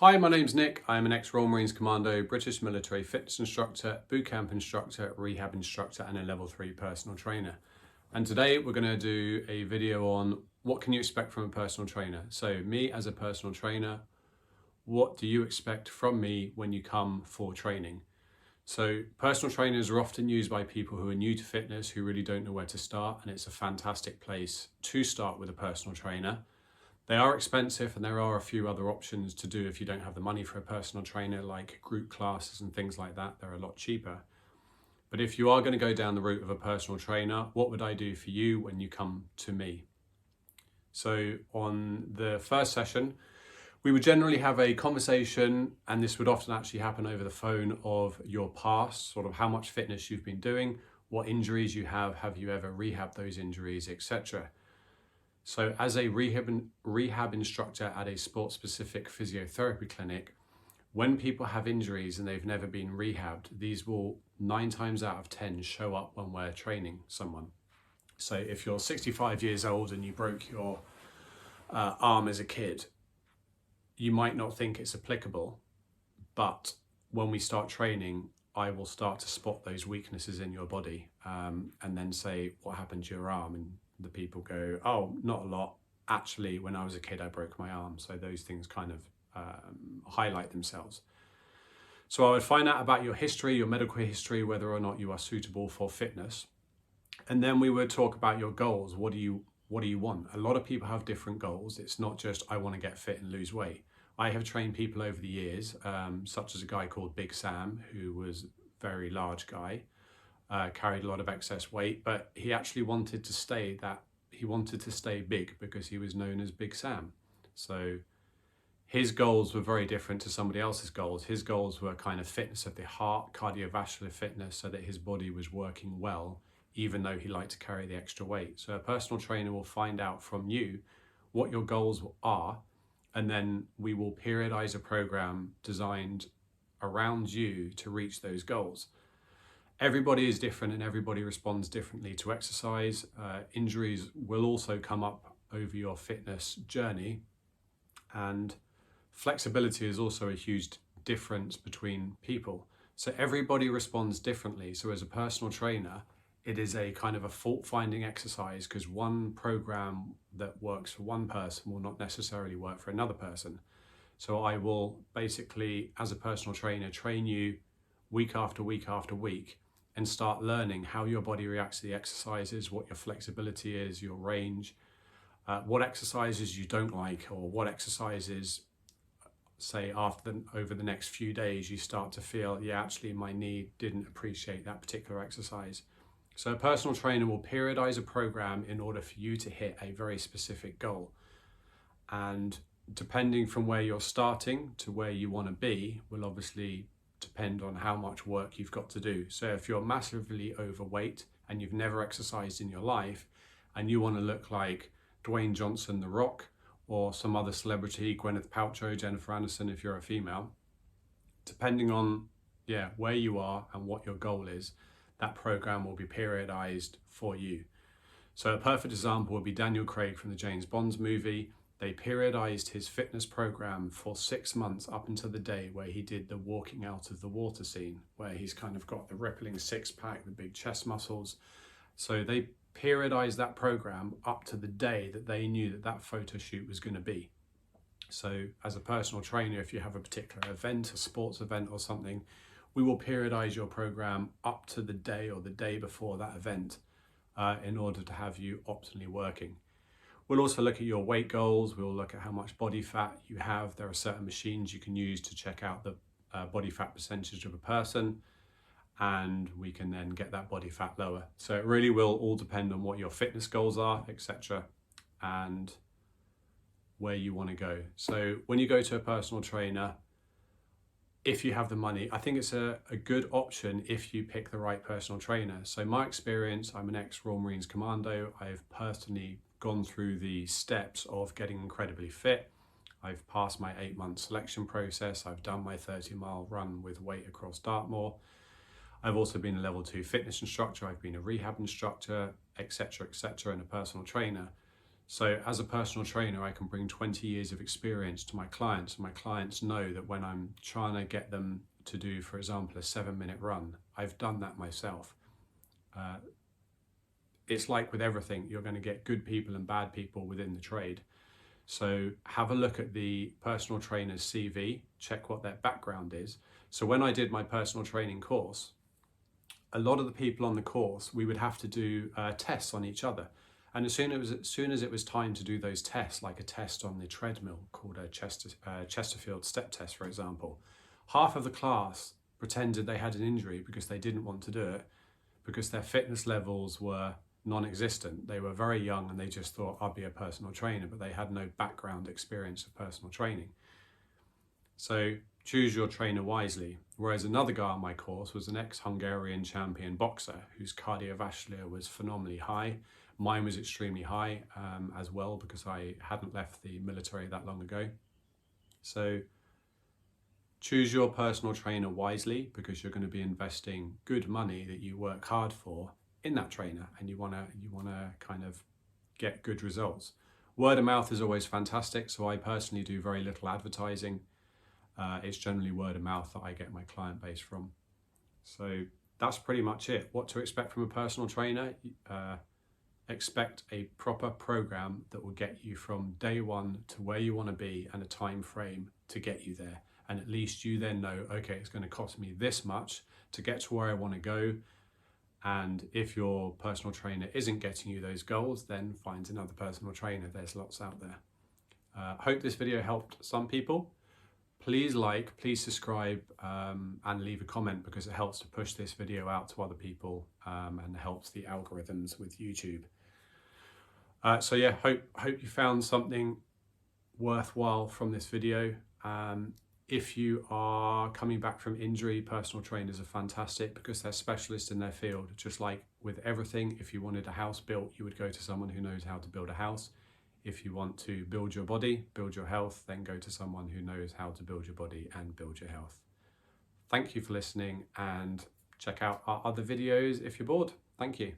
Hi, my name's Nick. I'm an ex-Royal Marines Commando, British military fitness instructor, boot camp instructor, rehab instructor, and a level 3 personal trainer. And today we're going to do a video on what can you expect from a personal trainer. So me as a personal trainer, what do you expect from me when you come for training? So personal trainers are often used by people who are new to fitness, who really don't know where to start, and it's a fantastic place to start with a personal trainer. They are expensive, and there are a few other options to do if you don't have the money for a personal trainer, like group classes and things like that. They're a lot cheaper. But if you are going to go down the route of a personal trainer, what would I do for you when you come to me? So on the first session, we would generally have a conversation, and this would often actually happen over the phone, of your past, sort of how much fitness you've been doing, what injuries you have you ever rehabbed those injuries, etc. So as a rehab instructor at a sport-specific physiotherapy clinic, when people have injuries and they've never been rehabbed, these will 9 times out of 10 show up when we're training someone. So if you're 65 years old and you broke your arm as a kid, you might not think it's applicable, but when we start training, I will start to spot those weaknesses in your body and then say, what happened to your arm? And the people go, oh, not a lot. Actually, when I was a kid, I broke my arm. So those things kind of highlight themselves. So I would find out about your history, your medical history, whether or not you are suitable for fitness. And then we would talk about your goals. What do you want? A lot of people have different goals. It's not just, I want to get fit and lose weight. I have trained people over the years, such as a guy called Big Sam, who was a very large guy, carried a lot of excess weight, but he actually wanted to stay big because he was known as Big Sam. So his goals were very different to somebody else's goals. His goals were kind of fitness of the heart, cardiovascular fitness, so that his body was working well, even though he liked to carry the extra weight. So a personal trainer will find out from you what your goals are, and then we will periodize a program designed around you to reach those goals. Everybody is different and everybody responds differently to exercise. Injuries will also come up over your fitness journey, and flexibility is also a huge difference between people. So everybody responds differently. So as a personal trainer, it is a kind of a fault-finding exercise, because one program that works for one person will not necessarily work for another person. So I will basically, as a personal trainer, train you week after week after week and start learning how your body reacts to the exercises, what your flexibility is, your range, what exercises you don't like, or what exercises, say over the next few days, you start to feel, yeah, actually my knee didn't appreciate that particular exercise. So a personal trainer will periodize a program in order for you to hit a very specific goal. And depending from where you're starting to where you want to be will obviously depend on how much work you've got to do. So if you're massively overweight and you've never exercised in your life and you want to look like Dwayne Johnson, The Rock, or some other celebrity, Gwyneth Paltrow, Jennifer Aniston, if you're a female, depending on where you are and what your goal is, that program will be periodized for you. So a perfect example would be Daniel Craig from the James Bond movie. They periodized his fitness program for 6 months up until the day where he did the walking out of the water scene, where he's kind of got the rippling six-pack, the big chest muscles. So they periodized that program up to the day that they knew that that photo shoot was going to be. So as a personal trainer, if you have a particular event, a sports event or something, we will periodize your program up to the day or the day before that event in order to have you optimally working. We'll also look at your weight goals. We'll look at how much body fat you have. There are certain machines you can use to check out the body fat percentage of a person, and we can then get that body fat lower. So it really will all depend on what your fitness goals are, etc., and where you want to go. So when you go to a personal trainer, if you have the money, I think it's a good option if you pick the right personal trainer. So my experience, I'm an ex-Royal Marines Commando. I've personally gone through the steps of getting incredibly fit. I've passed my 8-month selection process. I've done my 30-mile run with weight across Dartmoor. I've also been a level 2 fitness instructor. I've been a rehab instructor, etc., and a personal trainer. So as a personal trainer, I can bring 20 years of experience to my clients, and my clients know that when I'm trying to get them to do, for example, a 7-minute run, I've done that myself. It's like with everything, you're going to get good people and bad people within the trade. So have a look at the personal trainer's CV, check what their background is. So when I did my personal training course, a lot of the people on the course, we would have to do tests on each other. And as soon as it was time to do those tests, like a test on the treadmill called a Chesterfield step test, for example, half of the class pretended they had an injury because they didn't want to do it, because their fitness levels were non-existent. They were very young and they just thought, I'll be a personal trainer, but they had no background experience of personal training. So choose your trainer wisely. Whereas another guy on my course was an ex-Hungarian champion boxer whose cardiovascular was phenomenally high. Mine was extremely high as well, because I hadn't left the military that long ago. So choose your personal trainer wisely, because you're going to be investing good money that you work hard for in that trainer, and you want to kind of get good results. Word of mouth is always fantastic, so I personally do very little advertising. It's generally word of mouth that I get my client base from. So that's pretty much it. What to expect from a personal trainer? Expect a proper program that will get you from day one to where you want to be, and a time frame to get you there. And at least you then know, okay, it's going to cost me this much to get to where I want to go. And if your personal trainer isn't getting you those goals, then find another personal trainer. There's lots out there. Hope this video helped some people. Please like, please subscribe, and leave a comment, because it helps to push this video out to other people and helps the algorithms with YouTube. So yeah, hope you found something worthwhile from this video. If you are coming back from injury, personal trainers are fantastic because they're specialists in their field. Just like with everything, if you wanted a house built, you would go to someone who knows how to build a house. If you want to build your body, build your health, then go to someone who knows how to build your body and build your health. Thank you for listening, and check out our other videos if you're bored. Thank you.